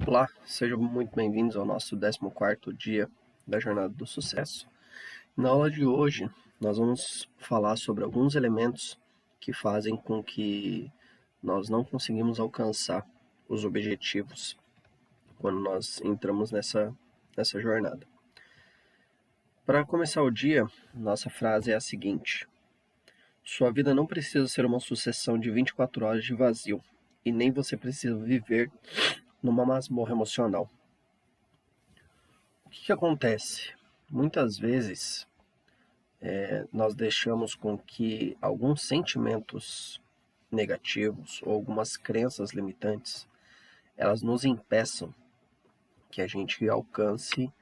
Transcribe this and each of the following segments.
Olá, sejam muito bem-vindos ao nosso 14º dia da Jornada do Sucesso. Na aula de hoje, nós vamos falar sobre alguns elementos que fazem com que nós não conseguimos alcançar os objetivos quando nós entramos nessa jornada. Para começar o dia, nossa frase é a seguinte: sua vida não precisa ser uma sucessão de 24 horas de vazio, e nem você precisa viver numa masmorra emocional. O que acontece? Muitas vezes nós deixamos com que alguns sentimentos negativos ou algumas crenças limitantes elas nos impeçam que a gente alcance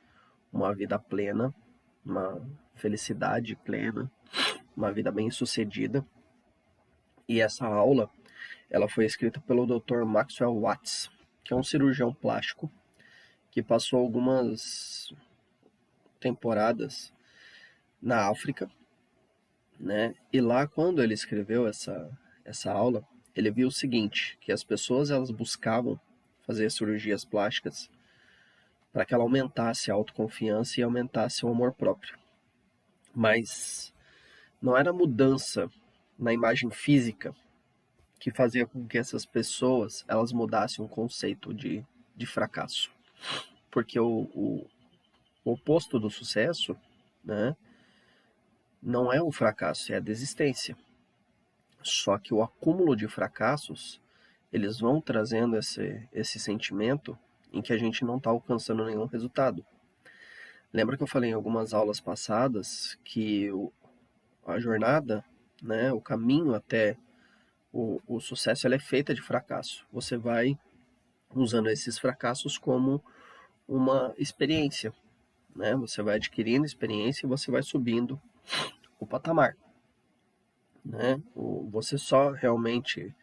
uma vida plena, uma felicidade plena, uma vida bem-sucedida. E essa aula ela foi escrita pelo Dr. Maxwell Watts, que é um cirurgião plástico que passou algumas temporadas na África, né? E lá, quando ele escreveu essa aula, ele viu o seguinte, que as pessoas elas buscavam fazer cirurgias plásticas para que ela aumentasse a autoconfiança e aumentasse o amor próprio. Mas não era mudança na imagem física que fazia com que essas pessoas elas mudassem um conceito de fracasso. Porque o oposto do sucesso, né, não é o fracasso, é a desistência. Só que o acúmulo de fracassos, eles vão trazendo esse sentimento em que a gente não está alcançando nenhum resultado. Lembra que eu falei em algumas aulas passadas que a jornada, né, o caminho até o sucesso, ela é feita de fracasso. Você vai usando esses fracassos como uma experiência, né? Você vai adquirindo experiência e você vai subindo o patamar, né? Você só realmente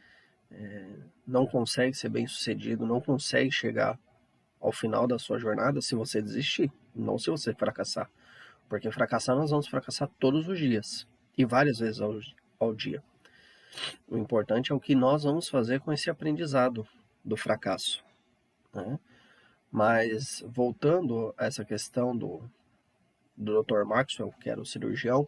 não consegue ser bem sucedido, não consegue chegar ao final da sua jornada se você desistir, não se você fracassar. Porque fracassar nós vamos fracassar todos os dias e várias vezes ao dia. O importante é o que nós vamos fazer com esse aprendizado do fracasso, né? Mas voltando a essa questão do Dr. Maxwell, que era o cirurgião,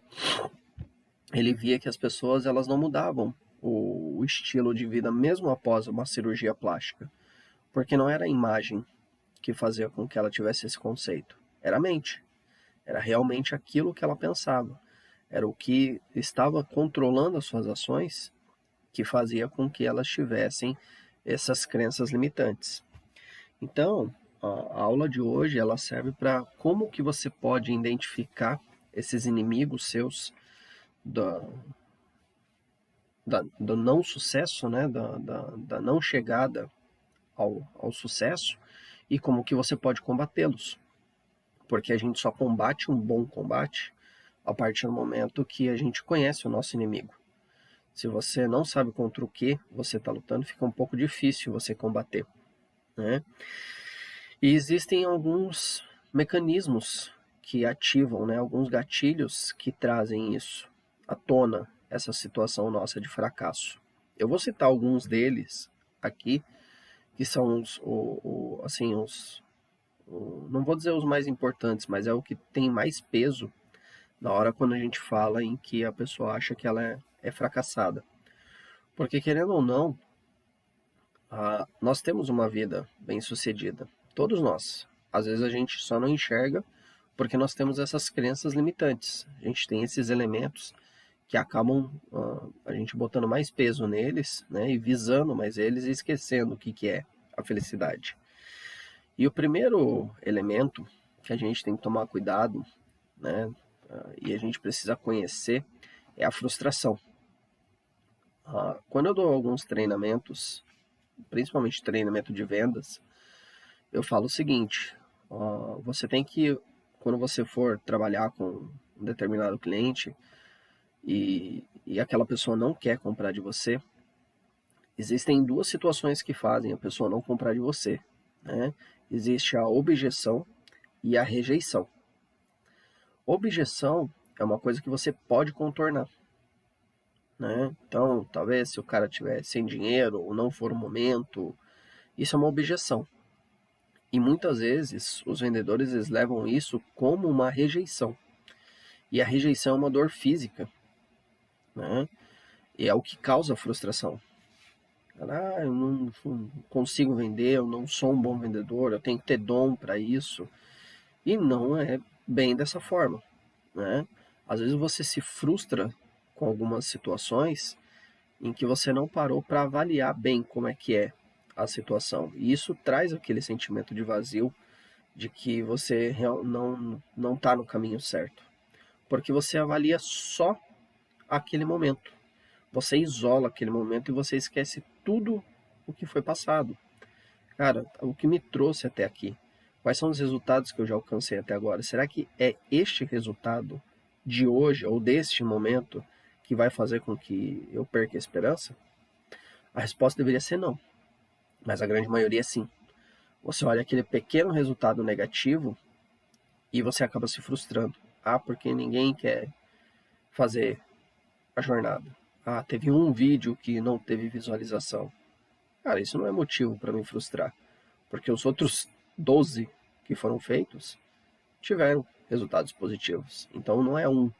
ele via que as pessoas elas não mudavam o estilo de vida mesmo após uma cirurgia plástica, porque não era a imagem que fazia com que ela tivesse esse conceito, era a mente, era realmente aquilo que ela pensava, era o que estava controlando as suas ações que fazia com que elas tivessem essas crenças limitantes. Então, a aula de hoje ela serve para como que você pode identificar esses inimigos seus da, do não sucesso, né, da não chegada ao sucesso e como que você pode combatê-los. Porque a gente só combate um bom combate a partir do momento que a gente conhece o nosso inimigo. Se você não sabe contra o que você está lutando, fica um pouco difícil você combater, né? E existem alguns mecanismos que ativam, né, alguns gatilhos que trazem isso à tona, essa situação nossa de fracasso. Eu vou citar alguns deles aqui, que são não vou dizer os mais importantes, mas é o que tem mais peso na hora quando a gente fala em que a pessoa acha que ela é fracassada. Porque, querendo ou não, nós temos uma vida bem-sucedida. Todos nós. Às vezes a gente só não enxerga porque nós temos essas crenças limitantes. A gente tem esses elementos que acabam a gente botando mais peso neles, né, e visando mais eles e esquecendo o que é a felicidade. E o primeiro elemento que a gente tem que tomar cuidado, né, e a gente precisa conhecer é a frustração. Quando eu dou alguns treinamentos, principalmente treinamento de vendas, eu falo o seguinte: você tem que, quando você for trabalhar com um determinado cliente e aquela pessoa não quer comprar de você, existem duas situações que fazem a pessoa não comprar de você, né? Existe a objeção e a rejeição. Objeção é uma coisa que você pode contornar, né? Então, talvez se o cara tiver sem dinheiro ou não for o momento, isso é uma objeção. E muitas vezes os vendedores eles levam isso como uma rejeição. E a rejeição é uma dor física, né? E é o que causa frustração. Eu não consigo vender, eu não sou um bom vendedor, eu tenho que ter dom para isso. E não é bem dessa forma, né? Às vezes você se frustra com algumas situações em que você não parou para avaliar bem como é que é a situação. E isso traz aquele sentimento de vazio, de que você não está no caminho certo. Porque você avalia só aquele momento. Você isola aquele momento e você esquece tudo o que foi passado. Cara, o que me trouxe até aqui? Quais são os resultados que eu já alcancei até agora? Será que é este resultado de hoje ou deste momento que vai fazer com que eu perca a esperança? A resposta deveria ser não, mas a grande maioria é sim. Você olha aquele pequeno resultado negativo e você acaba se frustrando. Porque ninguém quer fazer a jornada. Teve um vídeo que não teve visualização. Cara, isso não é motivo para me frustrar, porque os outros 12 que foram feitos tiveram resultados positivos. Então não é um.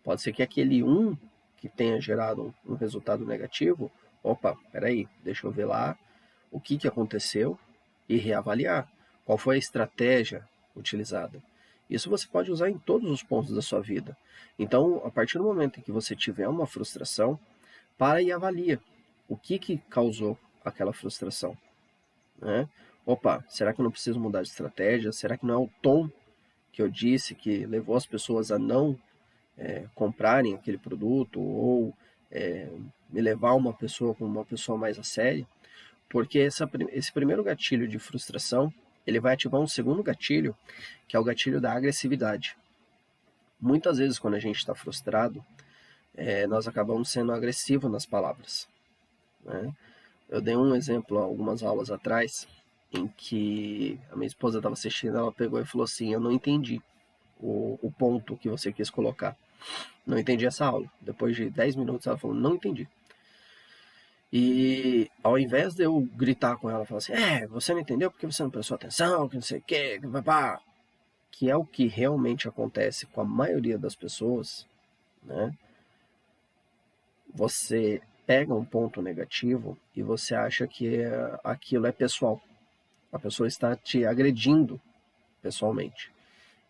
Pode ser que aquele um que tenha gerado um resultado negativo, peraí, deixa eu ver lá o que aconteceu e reavaliar qual foi a estratégia utilizada. Isso você pode usar em todos os pontos da sua vida. Então, a partir do momento em que você tiver uma frustração, para e avalia o que causou aquela frustração, né? Será que eu não preciso mudar de estratégia? Será que não é o tom que eu disse que levou as pessoas a não comprarem aquele produto ou me levar uma pessoa como uma pessoa mais a sério? Porque esse primeiro gatilho de frustração, ele vai ativar um segundo gatilho, que é o gatilho da agressividade. Muitas vezes, quando a gente está frustrado, nós acabamos sendo agressivos nas palavras, né? Eu dei um exemplo algumas aulas atrás, em que a minha esposa estava assistindo, ela pegou e falou assim, eu não entendi o ponto que você quis colocar. Não entendi essa aula. Depois de 10 minutos ela falou, não entendi. E ao invés de eu gritar com ela, falar assim, você não entendeu porque você não prestou atenção, que não sei o que, que é o que realmente acontece com a maioria das pessoas, né? Você pega um ponto negativo e você acha que aquilo é pessoal. A pessoa está te agredindo pessoalmente.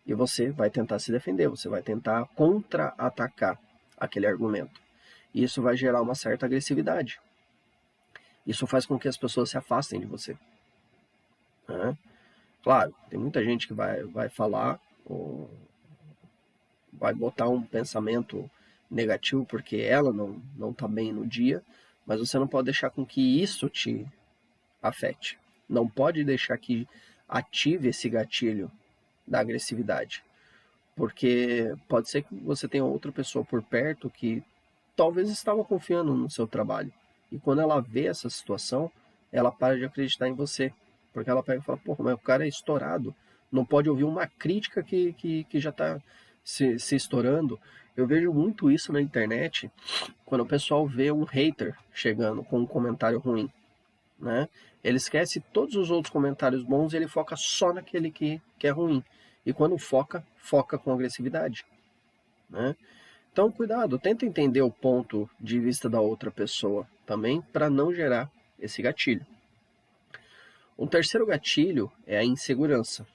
E você vai tentar se defender, você vai tentar contra-atacar aquele argumento. E isso vai gerar uma certa agressividade. Isso faz com que as pessoas se afastem de você, né? Claro, tem muita gente que vai falar, ou vai botar um pensamento negativo porque ela não está bem no dia, mas você não pode deixar com que isso te afete. Não pode deixar que ative esse gatilho da agressividade. Porque pode ser que você tenha outra pessoa por perto que talvez estava confiando no seu trabalho. E quando ela vê essa situação, ela para de acreditar em você. Porque ela pega e fala, mas o cara é estourado. Não pode ouvir uma crítica que já está se estourando. Eu vejo muito isso na internet, quando o pessoal vê um hater chegando com um comentário ruim, né? Ele esquece todos os outros comentários bons e ele foca só naquele que é ruim. E quando foca com agressividade, né? Então, cuidado, tenta entender o ponto de vista da outra pessoa também para não gerar esse gatilho. Um terceiro gatilho é a insegurança.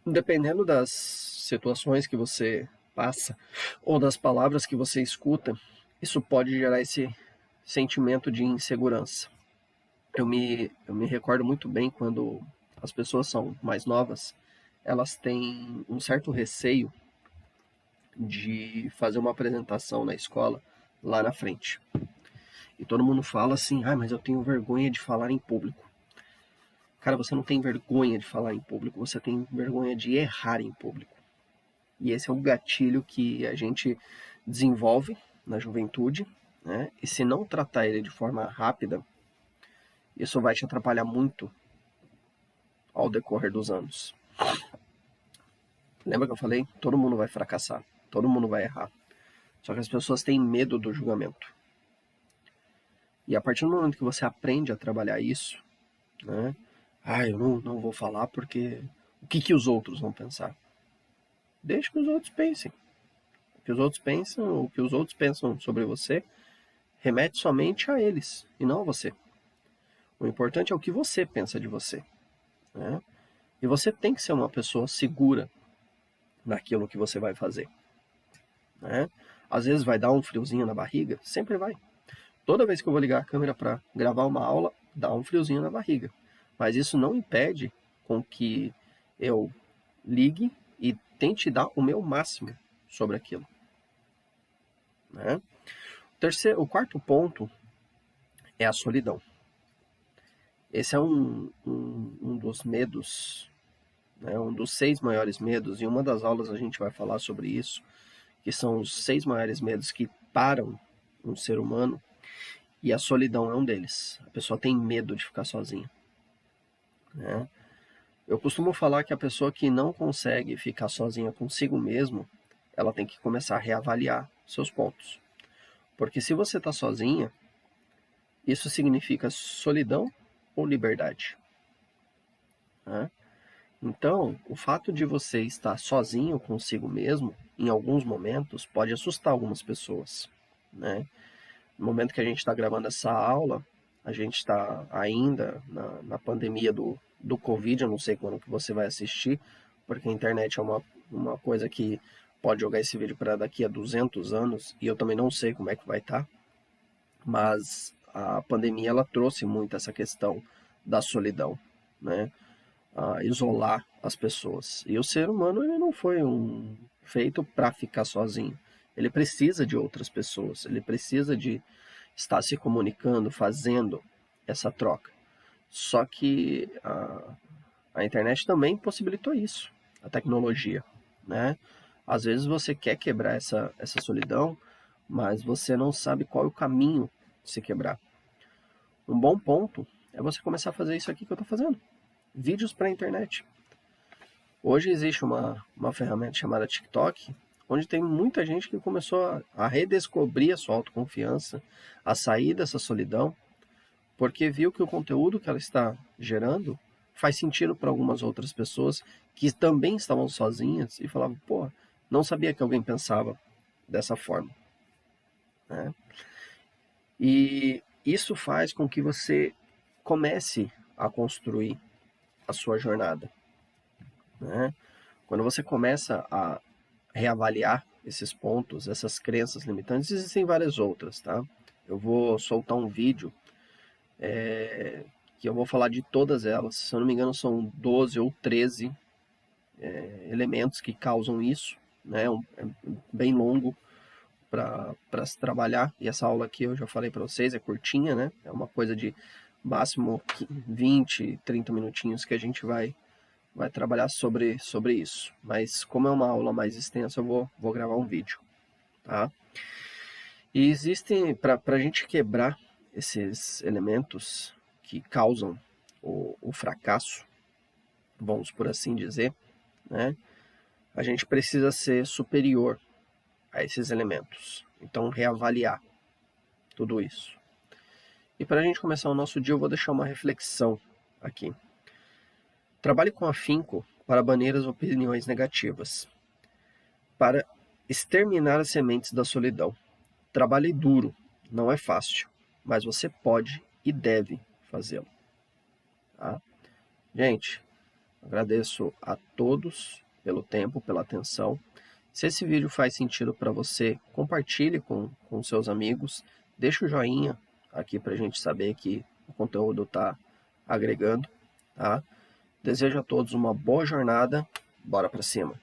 Dependendo das situações que você passa ou das palavras que você escuta, isso pode gerar esse sentimento de insegurança. Eu me recordo muito bem quando as pessoas são mais novas, elas têm um certo receio de fazer uma apresentação na escola lá na frente. E todo mundo fala assim, mas eu tenho vergonha de falar em público. Cara, você não tem vergonha de falar em público, você tem vergonha de errar em público. E esse é um gatilho que a gente desenvolve na juventude, né? E se não tratar ele de forma rápida, isso vai te atrapalhar muito ao decorrer dos anos. Lembra que eu falei? Todo mundo vai fracassar, todo mundo vai errar. Só que as pessoas têm medo do julgamento. E a partir do momento que você aprende a trabalhar isso, né, Eu não vou falar porque o que os outros vão pensar? Deixe que os outros pensem. O que os outros pensam, o que os outros pensam sobre você, remete somente a eles e não a você. O importante é o que você pensa de você, né? E você tem que ser uma pessoa segura naquilo que você vai fazer, né? Às vezes vai dar um friozinho na barriga, sempre vai. Toda vez que eu vou ligar a câmera para gravar uma aula, dá um friozinho na barriga. Mas isso não impede com que eu ligue e tente dar o meu máximo sobre aquilo, né? O quarto ponto é a solidão. Esse é um dos medos, né? Um dos 6 maiores medos, e uma das aulas a gente vai falar sobre isso, que são os 6 maiores medos que param um ser humano, e a solidão é um deles. A pessoa tem medo de ficar sozinha, né? Eu costumo falar que a pessoa que não consegue ficar sozinha consigo mesmo, ela tem que começar a reavaliar seus pontos. Porque se você está sozinha, isso significa solidão ou liberdade, né? Então, o fato de você estar sozinho consigo mesmo, em alguns momentos, pode assustar algumas pessoas, né? No momento que a gente está gravando essa aula, a gente está ainda na pandemia do Covid, eu não sei quando que você vai assistir, porque a internet é uma coisa que pode jogar esse vídeo para daqui a 200 anos, e eu também não sei como é que vai estar, mas a pandemia ela trouxe muito essa questão da solidão, né? A isolar as pessoas. E o ser humano ele não foi feito para ficar sozinho. Ele precisa de outras pessoas, ele precisa de estar se comunicando, fazendo essa troca. Só que a internet também possibilitou isso, a tecnologia, né? Às vezes você quer quebrar essa solidão, mas você não sabe qual é o caminho de se quebrar. Um bom ponto é você começar a fazer isso aqui que eu estou fazendo. Vídeos para a internet. Hoje existe uma ferramenta chamada TikTok, onde tem muita gente que começou a redescobrir a sua autoconfiança, a sair dessa solidão, porque viu que o conteúdo que ela está gerando faz sentido para algumas outras pessoas que também estavam sozinhas e falavam, pô, não sabia que alguém pensava dessa forma, né? E isso faz com que você comece a construir a sua jornada, né? Quando você começa a reavaliar esses pontos, essas crenças limitantes, existem várias outras, tá? Eu vou soltar um vídeo que eu vou falar de todas elas. Se eu não me engano, são 12 ou 13 elementos que causam isso, né? É bem longo para se trabalhar. E essa aula aqui eu já falei para vocês, é curtinha, né? É uma coisa de máximo 20, 30 minutinhos que a gente vai trabalhar sobre isso. Mas como é uma aula mais extensa, eu vou gravar um vídeo, tá? E existem, para a gente quebrar esses elementos que causam o fracasso, vamos por assim dizer, né? A gente precisa ser superior a esses elementos. Então, reavaliar tudo isso. E para a gente começar o nosso dia, eu vou deixar uma reflexão aqui. Trabalhe com afinco para banir as opiniões negativas, para exterminar as sementes da solidão. Trabalhe duro, não é fácil, mas você pode e deve fazê-lo. Tá? Gente, agradeço a todos pelo tempo, pela atenção. Se esse vídeo faz sentido para você, compartilhe com seus amigos, deixa o joinha aqui para a gente saber que o conteúdo está agregando. Tá? Desejo a todos uma boa jornada, bora para cima!